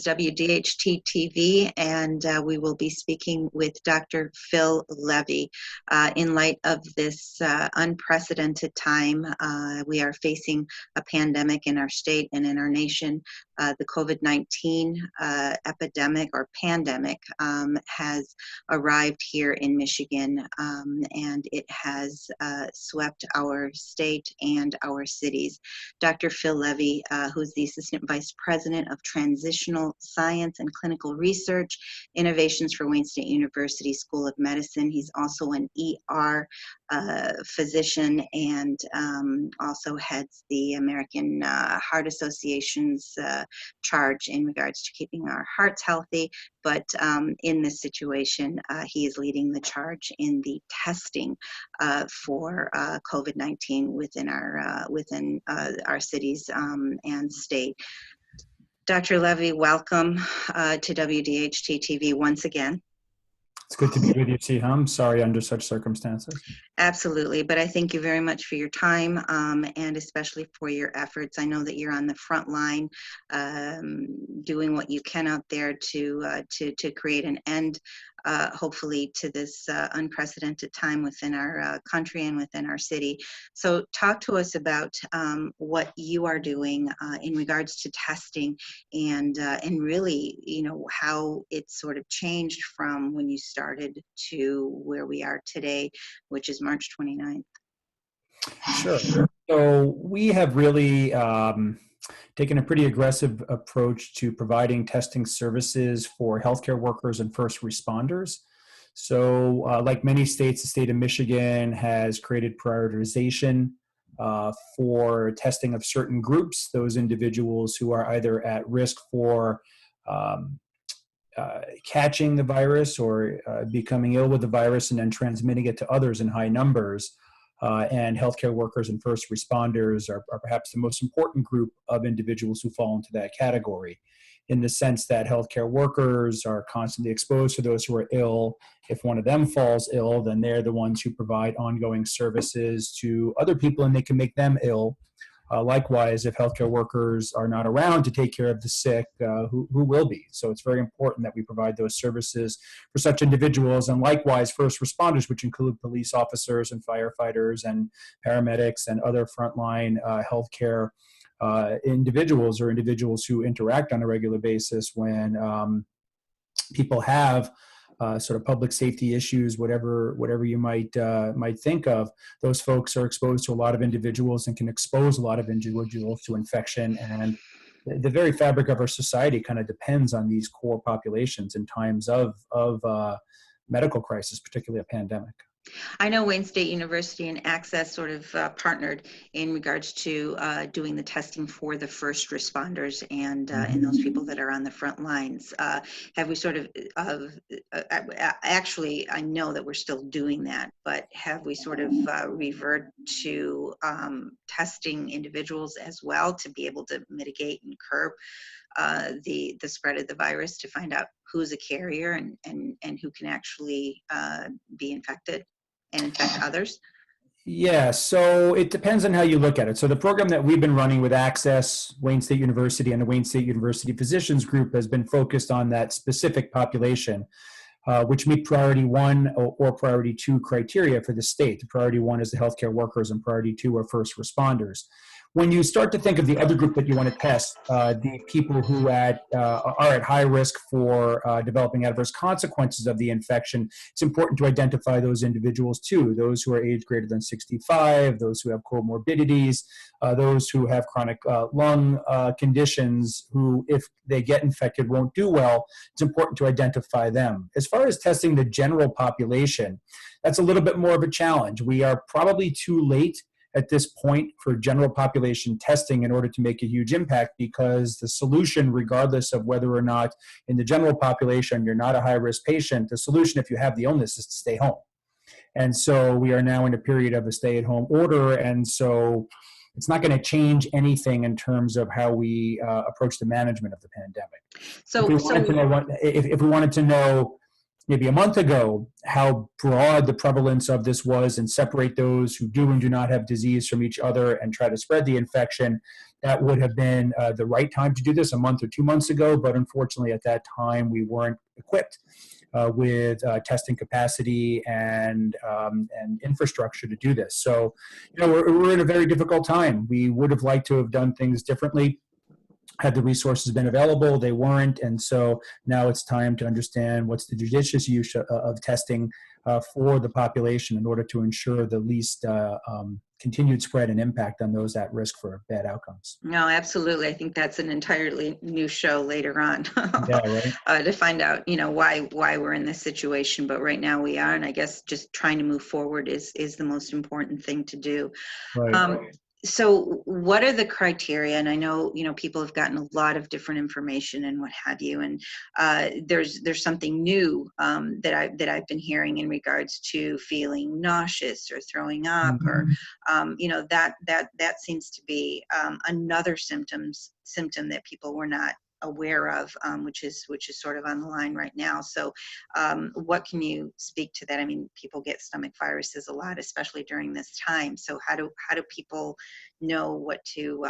WDHT TV, and we will be speaking with Dr. Phil Levy. In light of this unprecedented time, we are facing a pandemic in our state and in our nation. The COVID-19 epidemic or pandemic has arrived here in Michigan, and it has swept our state and our cities. Dr. Phil Levy, who's the Assistant Vice President of Transitional Science and Clinical Research Innovations for Wayne State University School of Medicine. He's also an ER physician and also heads the American Heart Association's charge in regards to keeping our hearts healthy. But in this situation, he is leading the charge in the testing for COVID-19 within our cities and state. Dr. Levy, welcome to WDHT TV once again. It's good to be with you, Siham. Sorry under such circumstances. Absolutely, but I thank you very much for your time and especially for your efforts. I know that you're on the front line doing what you can out there to create an end, hopefully, to this unprecedented time within our country and within our city. So talk to us about what you are doing in regards to testing and really, you know, how it sort of changed from when you started to where we are today, which is March 29th. Sure. So we have really taken a pretty aggressive approach to providing testing services for healthcare workers and first responders. So like many states, the state of Michigan has created prioritization for testing of certain groups, those individuals who are either at risk for catching the virus or becoming ill with the virus and then transmitting it to others in high numbers. And healthcare workers and first responders are perhaps the most important group of individuals who fall into that category, in the sense that healthcare workers are constantly exposed to those who are ill. If one of them falls ill, then they're the ones who provide ongoing services to other people and they can make them ill. Likewise, if healthcare workers are not around to take care of the sick, who will be? So it's very important that we provide those services for such individuals. And likewise, first responders, which include police officers and firefighters and paramedics and other frontline healthcare individuals or individuals who interact on a regular basis when people have sort of public safety issues, whatever you might think of. Those folks are exposed to a lot of individuals and can expose a lot of individuals to infection. And the very fabric of our society kind of depends on these core populations in times of medical crisis, particularly a pandemic. I know Wayne State University and Access sort of partnered in regards to doing the testing for the first responders and those people that are on the front lines. Have we sort of, actually, I know that we're still doing that, but have we sort of revert to testing individuals as well to be able to mitigate and curb the spread of the virus, to find out who's a carrier and who can actually be infected and infect others? Yeah, so it depends on how you look at it. So the program that we've been running with Access, Wayne State University, and the Wayne State University Physicians Group has been focused on that specific population, which meet priority 1 or priority 2 criteria for the state. The priority 1 is the healthcare workers and priority 2 are first responders. When you start to think of the other group that you want to test, the people who are at high risk for developing adverse consequences of the infection, it's important to identify those individuals too, those who are age greater than 65, those who have comorbidities, those who have chronic lung conditions, who, if they get infected, won't do well. It's important to identify them. As far as testing the general population, that's a little bit more of a challenge. We are probably too late at this point for general population testing in order to make a huge impact, because the solution, regardless of whether or not in the general population you're not a high-risk patient, the solution if you have the illness is to stay home. And so we are now in a period of a stay-at-home order, and so it's not going to change anything in terms of how we approach the management of the pandemic. So if we wanted to know maybe a month ago how broad the prevalence of this was and separate those who do and do not have disease from each other and try to spread the infection, that would have been the right time to do this a month or 2 months ago. But unfortunately, at that time, we weren't equipped with testing capacity and infrastructure to do this. So, we're in a very difficult time. We would have liked to have done things differently. Had the resources been available, they weren't. And so now it's time to understand what's the judicious use of testing for the population in order to ensure the least continued spread and impact on those at risk for bad outcomes. No, absolutely. I think that's an entirely new show later on Yeah, right. to find out, why we're in this situation. But right now we are, and I guess just trying to move forward is the most important thing to do. Right. So what are the criteria? And I know, people have gotten a lot of different information and what have you. And there's something new that I've been hearing in regards to feeling nauseous or throwing up, or that seems to be another symptom that people were not aware of, which is sort of on the line right now. So what can you speak to that? I mean, people get stomach viruses a lot, especially during this time. So how do people know what to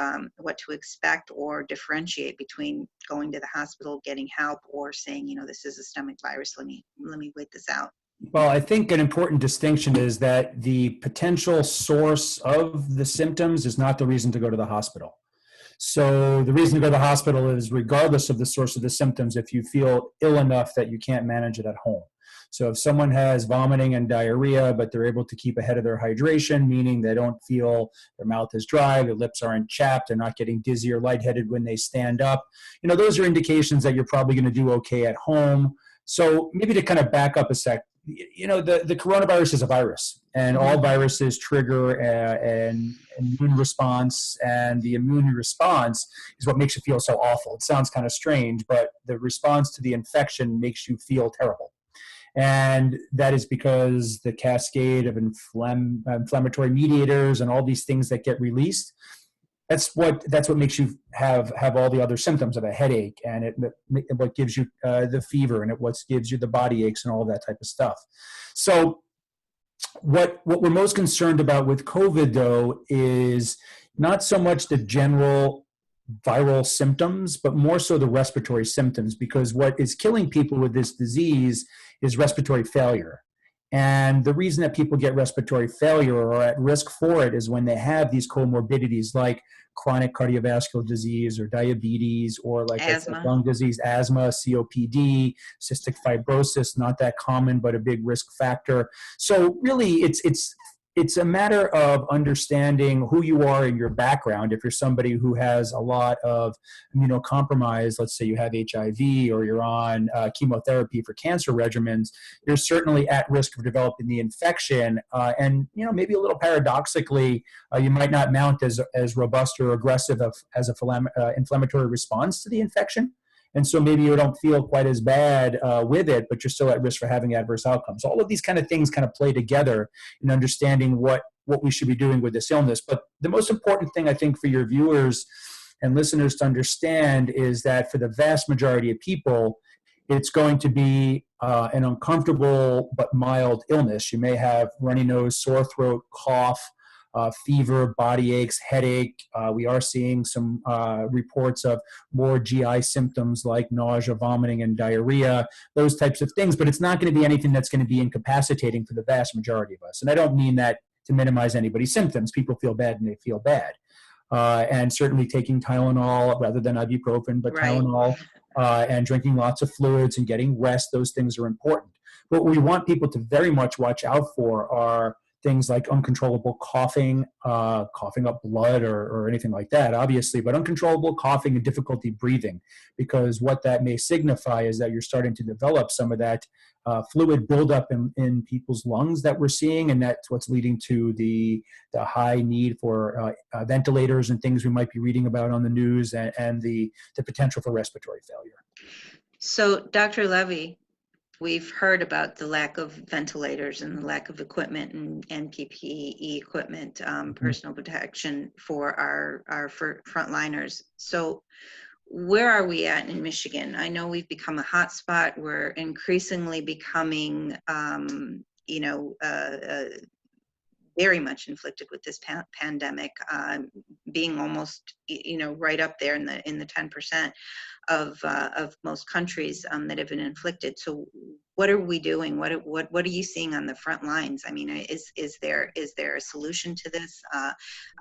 expect or differentiate between going to the hospital, getting help, or saying, this is a stomach virus, let me wait this out? Well, I think an important distinction is that the potential source of the symptoms is not the reason to go to the hospital. So the reason to go to the hospital is regardless of the source of the symptoms, if you feel ill enough that you can't manage it at home. So if someone has vomiting and diarrhea, but they're able to keep ahead of their hydration, meaning they don't feel their mouth is dry, their lips aren't chapped, they're not getting dizzy or lightheaded when they stand up, those are indications that you're probably going to do okay at home. So maybe to kind of back up a sec, the coronavirus is a virus, and all viruses trigger an immune response, and the immune response is what makes you feel so awful. It sounds kind of strange, but the response to the infection makes you feel terrible. And that is because the cascade of inflammatory mediators and all these things that get released, that's what makes you have all the other symptoms of a headache, and what gives you the fever, and what gives you the body aches and all that type of stuff. So what we're most concerned about with COVID, though, is not so much the general viral symptoms, but more so the respiratory symptoms, because what is killing people with this disease is respiratory failure. And the reason that people get respiratory failure or are at risk for it is when they have these comorbidities like chronic cardiovascular disease or diabetes, or like Asthma. lung disease, asthma, COPD, cystic fibrosis, not that common, but a big risk factor. So really it's a matter of understanding who you are and your background. If you're somebody who has a lot of immunocompromise, let's say you have HIV or you're on chemotherapy for cancer regimens, you're certainly at risk of developing the infection. And maybe a little paradoxically, you might not mount as robust or aggressive as an inflammatory response to the infection. And so maybe you don't feel quite as bad with it, but you're still at risk for having adverse outcomes. All of these kind of things kind of play together in understanding what we should be doing with this illness. But the most important thing, I think, for your viewers and listeners to understand is that for the vast majority of people, it's going to be an uncomfortable but mild illness. You may have runny nose, sore throat, cough, fever, body aches, headache. We are seeing some reports of more GI symptoms like nausea, vomiting, and diarrhea, those types of things. But it's not going to be anything that's going to be incapacitating for the vast majority of us. And I don't mean that to minimize anybody's symptoms. People feel bad and they feel bad. And certainly taking Tylenol rather than ibuprofen, but right. Tylenol and drinking lots of fluids and getting rest, those things are important. But what we want people to very much watch out for are things like uncontrollable coughing, coughing up blood or anything like that, obviously, but uncontrollable coughing and difficulty breathing, because what that may signify is that you're starting to develop some of that fluid buildup in people's lungs that we're seeing, and that's what's leading to the high need for ventilators and things we might be reading about on the news, and the potential for respiratory failure. So, Dr. Levy, we've heard about the lack of ventilators and the lack of equipment and PPE equipment, personal protection for our frontliners. So where are we at in Michigan? I know we've become a hot spot. We're increasingly becoming, very much inflicted with this pandemic, being almost, right up there in the 10% of most countries that have been inflicted. So, what are we doing? What are you seeing on the front lines? I mean, is there a solution to this?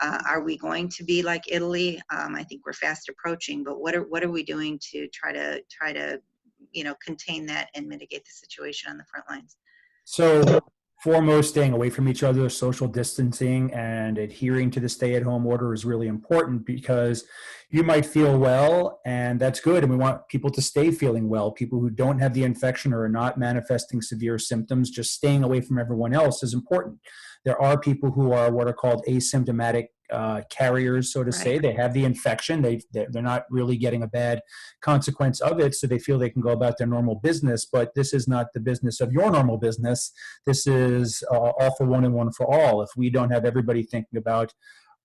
Are we going to be like Italy? I think we're fast approaching. But what are we doing to try to contain that and mitigate the situation on the front lines? So, foremost, staying away from each other, social distancing, and adhering to the stay-at-home order is really important, because you might feel well, and that's good, and we want people to stay feeling well. People who don't have the infection or are not manifesting severe symptoms, just staying away from everyone else is important. There are people who are what are called asymptomatic carriers, so to say. They have the infection. They're not really getting a bad consequence of it, so they feel they can go about their normal business. But this is not the business of your normal business. This is all for one and one for all. If we don't have everybody thinking about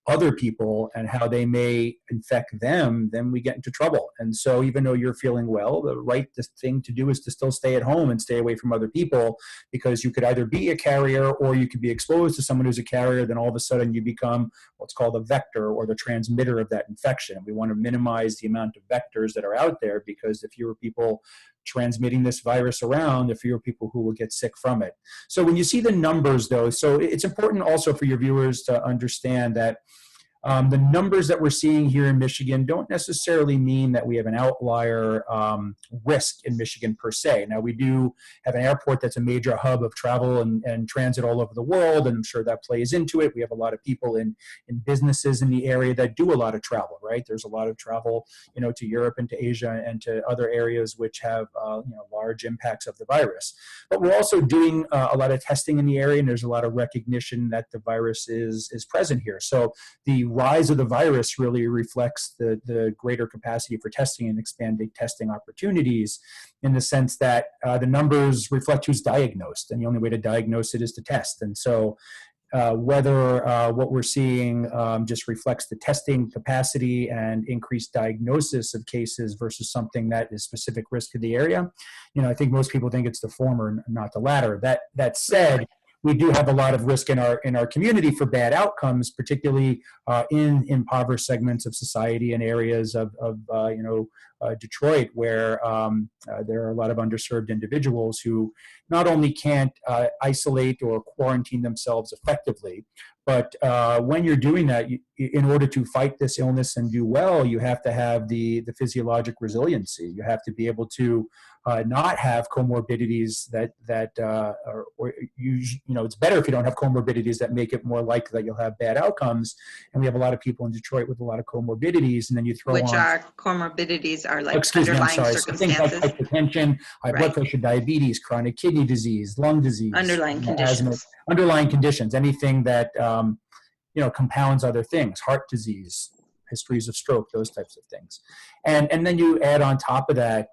other people and how they may infect them, then we get into trouble. And so even though you're feeling well, the right thing to do is to still stay at home and stay away from other people, because you could either be a carrier or you could be exposed to someone who's a carrier. Then all of a sudden you become what's called a vector, or the transmitter of that infection. We want to minimize the amount of vectors that are out there, because the fewer people transmitting this virus around, the fewer people who will get sick from it. So when you see the numbers, though, so it's important also for your viewers to understand that the numbers that we're seeing here in Michigan don't necessarily mean that we have an outlier risk in Michigan per se. Now, we do have an airport that's a major hub of travel and transit all over the world, and I'm sure that plays into it. We have a lot of people in businesses in the area that do a lot of travel, right? There's a lot of travel, to Europe and to Asia and to other areas which have, large impacts of the virus. But we're also doing a lot of testing in the area, and there's a lot of recognition that the virus is present here. So the rise of the virus really reflects the greater capacity for testing and expanding testing opportunities, in the sense that the numbers reflect who's diagnosed, and the only way to diagnose it is to test. And so whether what we're seeing just reflects the testing capacity and increased diagnosis of cases versus something that is specific risk to the area, I think most people think it's the former, not the latter. That said, we do have a lot of risk in our community for bad outcomes, particularly in impoverished segments of society and areas of Detroit, where there are a lot of underserved individuals who not only can't isolate or quarantine themselves effectively, but when you're doing that, in order to fight this illness and do well, you have to have the physiologic resiliency. You have to be able to not have comorbidities it's better if you don't have comorbidities that make it more likely that you'll have bad outcomes. And we have a lot of people in Detroit with a lot of comorbidities, and then you throw Which are comorbidities are like underlying circumstances. Things like hypertension, high blood pressure, diabetes, chronic kidney disease, lung disease, underlying conditions. Underlying conditions, anything that compounds other things, heart disease, histories of stroke, those types of things. And then you add on top of that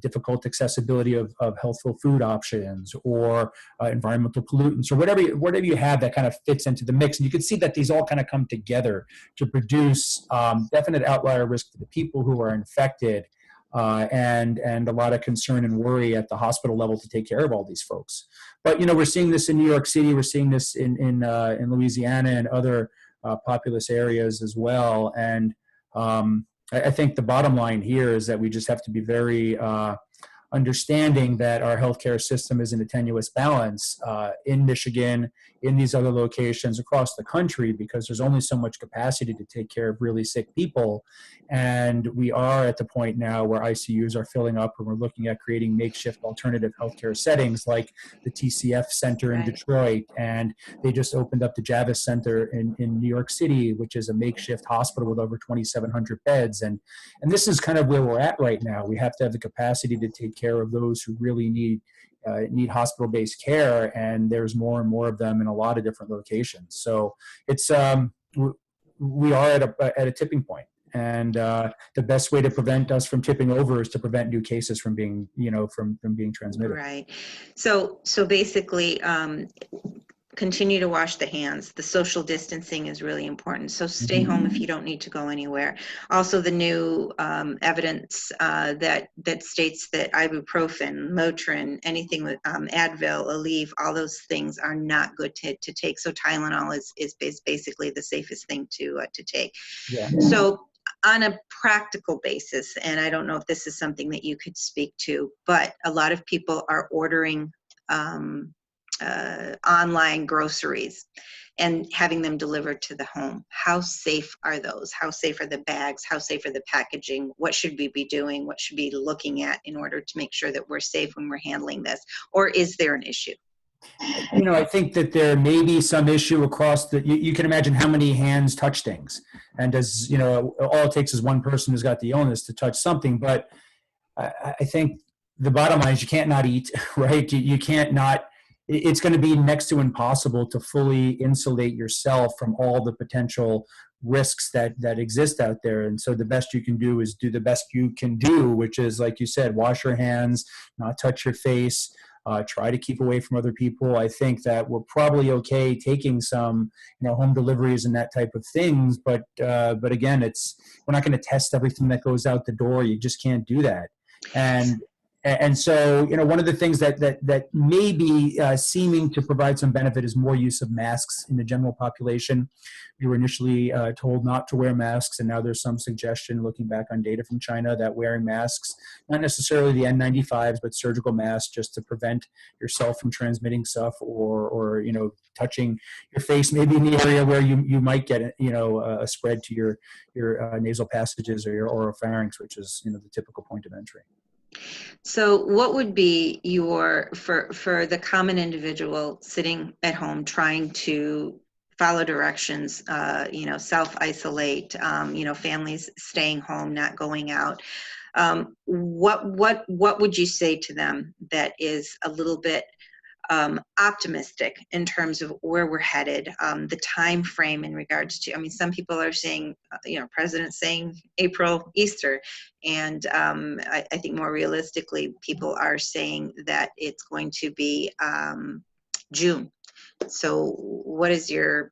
difficult accessibility of healthful food options, or environmental pollutants, or whatever you have that kind of fits into the mix. And you can see that these all kind of come together to produce definite outlier risk to the people who are infected, and a lot of concern and worry at the hospital level to take care of all these folks. But we're seeing this in New York City, we're seeing this in Louisiana and other populous areas as well. And I think the bottom line here is that we just have to be very understanding that our healthcare system is in a tenuous balance in Michigan, in these other locations across the country, because there's only so much capacity to take care of really sick people. And we are at the point now where ICUs are filling up, and we're looking at creating makeshift alternative healthcare settings like the TCF Center in Detroit. And they just opened up the Javis Center in New York City, which is a makeshift hospital with over 2,700 beds. And this is kind of where we're at right now. We have to have the capacity to take care of those who really need hospital-based care, and there's more and more of them in a lot of different locations. So it's we are at a tipping point, and the best way to prevent us from tipping over is to prevent new cases from being from being transmitted. Right. So basically, continue to wash the hands. The social distancing is really important. So stay home if you don't need to go anywhere. Also, the new evidence that states that ibuprofen, Motrin, anything with Advil, Aleve, all those things are not good to take. So Tylenol is basically the safest thing to take. Yeah. So on a practical basis, and I don't know if this is something that you could speak to, but a lot of people are ordering online groceries and having them delivered to the home. How safe are those? How safe are the bags? How safe are the packaging? What should we be doing? What should we be looking at in order to make sure that we're safe when we're handling this? Or is there an issue? I think that there may be some issue across you can imagine how many hands touch things. And does, all it takes is one person who's got the illness to touch something. But I think the bottom line is you can't not eat, right? You can't not, it's going to be next to impossible to fully insulate yourself from all the potential risks that exist out there. And so the best you can do is do the best you can do, which is, like you said, wash your hands, not touch your face, try to keep away from other people. I think that we're probably okay taking some, home deliveries and that type of things. But again, we're not going to test everything that goes out the door. You just can't do that. And so, one of the things that may be seeming to provide some benefit is more use of masks in the general population. We were initially told not to wear masks, and now there's some suggestion, looking back on data from China, that wearing masks, not necessarily the N95s, but surgical masks, just to prevent yourself from transmitting stuff or touching your face, maybe in the area where you might get a spread to your nasal passages or your oropharynx, which is the typical point of entry. So what would be for the common individual sitting at home trying to follow directions, self-isolate, families staying home, not going out, what would you say to them that is a little bit optimistic in terms of where we're headed, the time frame in regards to, some people are saying, president's saying April, Easter, and I think more realistically, people are saying that it's going to be June. So what is your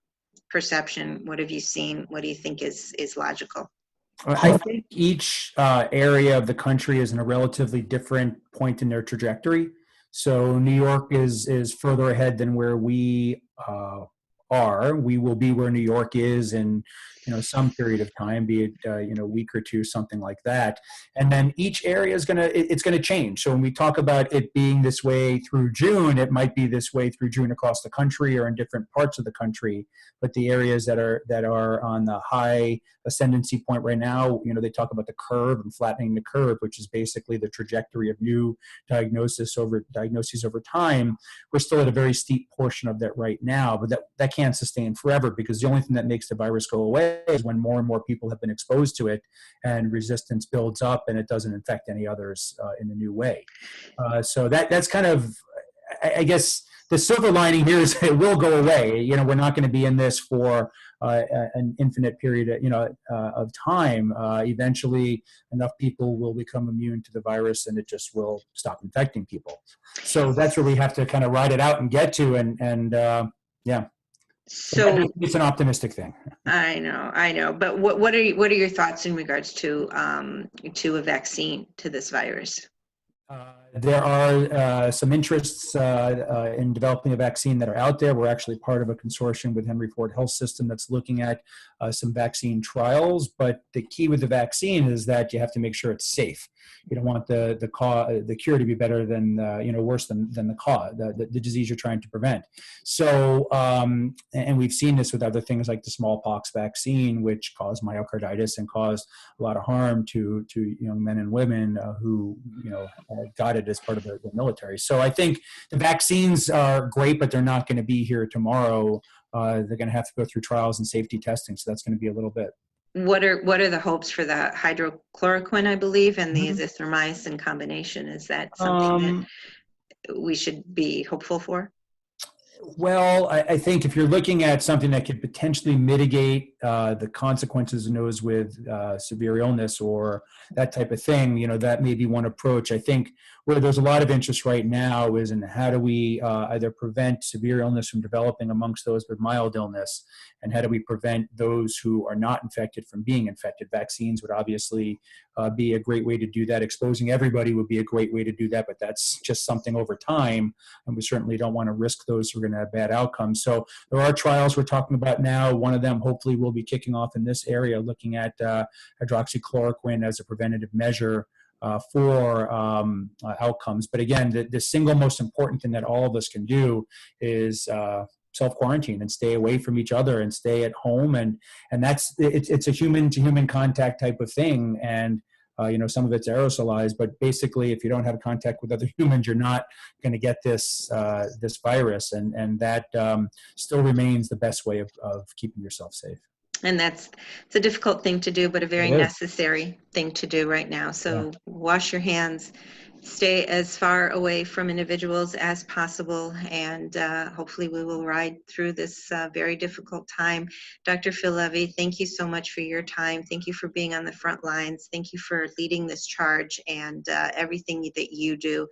perception? What have you seen? What do you think is logical? I think each area of the country is in a relatively different point in their trajectory. So New York is further ahead than where we are. We will be where New York is in some period of time, be it a week or two, something like that. And then each area is it's gonna change. So when we talk about it being this way through June, it might be this way through June across the country or in different parts of the country. But the areas that are on the high ascendancy point right now, they talk about the curve and flattening the curve, which is basically the trajectory of new diagnoses over time. We're still at a very steep portion of that right now, but that can't sustain forever, because the only thing that makes the virus go away is when more and more people have been exposed to it and resistance builds up and it doesn't infect any others in a new way. So that's kind of, I guess, the silver lining here is it will go away. We're not going to be in this for an infinite period of time. Eventually, enough people will become immune to the virus and it just will stop infecting people. So that's where we have to kind of ride it out and get to. And yeah. So it's an optimistic thing. I know. But what are your thoughts in regards to a vaccine to this virus? There are some interests in developing a vaccine that are out there. We're actually part of a consortium with Henry Ford Health System that's looking at some vaccine trials. But the key with the vaccine is that you have to make sure it's safe. You don't want the cure to be better than worse than the cause, the disease you're trying to prevent. So and we've seen this with other things like the smallpox vaccine, which caused myocarditis and caused a lot of harm to young men and women who got it as part of the military. So I think the vaccines are great, but they're not going to be here tomorrow. They're going to have to go through trials and safety testing. So that's going to be a little bit. What are the hopes for the hydrochloroquine, I believe, and the azithromycin combination? Is that something that we should be hopeful for? Well, I think if you're looking at something that could potentially mitigate the consequences of those with severe illness or that type of thing, that may be one approach. I think where there's a lot of interest right now is in how do we either prevent severe illness from developing amongst those with mild illness, and how do we prevent those who are not infected from being infected. Vaccines would obviously be a great way to do that. Exposing everybody would be a great way to do that, but that's just something over time, and we certainly don't want to risk those who are going to have bad outcomes. So there are trials we're talking about now. One of them hopefully will be kicking off in this area, looking at hydroxychloroquine as a preventative measure for outcomes. But again, the single most important thing that all of us can do is self-quarantine and stay away from each other and stay at home. And it's a human-to-human contact type of thing. And some of it's aerosolized, but basically, if you don't have contact with other humans, you're not going to get this virus, and that still remains the best way of keeping yourself safe. And it's a difficult thing to do, but a very necessary thing to do right now. So wash your hands, stay as far away from individuals as possible, and hopefully we will ride through this very difficult time. Dr. Phil Levy, thank you so much for your time. Thank you for being on the front lines. Thank you for leading this charge and everything that you do,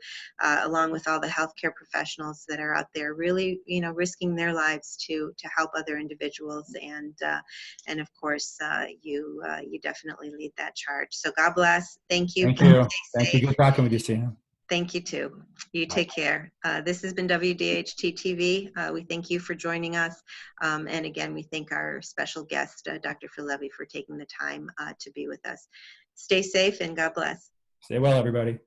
along with all the healthcare professionals that are out there, really, risking their lives to help other individuals. And of course, you definitely lead that charge. So God bless. Thank you. Thank you. Thank you. Good talking with you, Siham. Thank you too. You take care. This has been WDHT TV. We thank you for joining us. And again, we thank our special guest, Dr. Phil Levy, for taking the time to be with us. Stay safe and God bless. Stay well, everybody.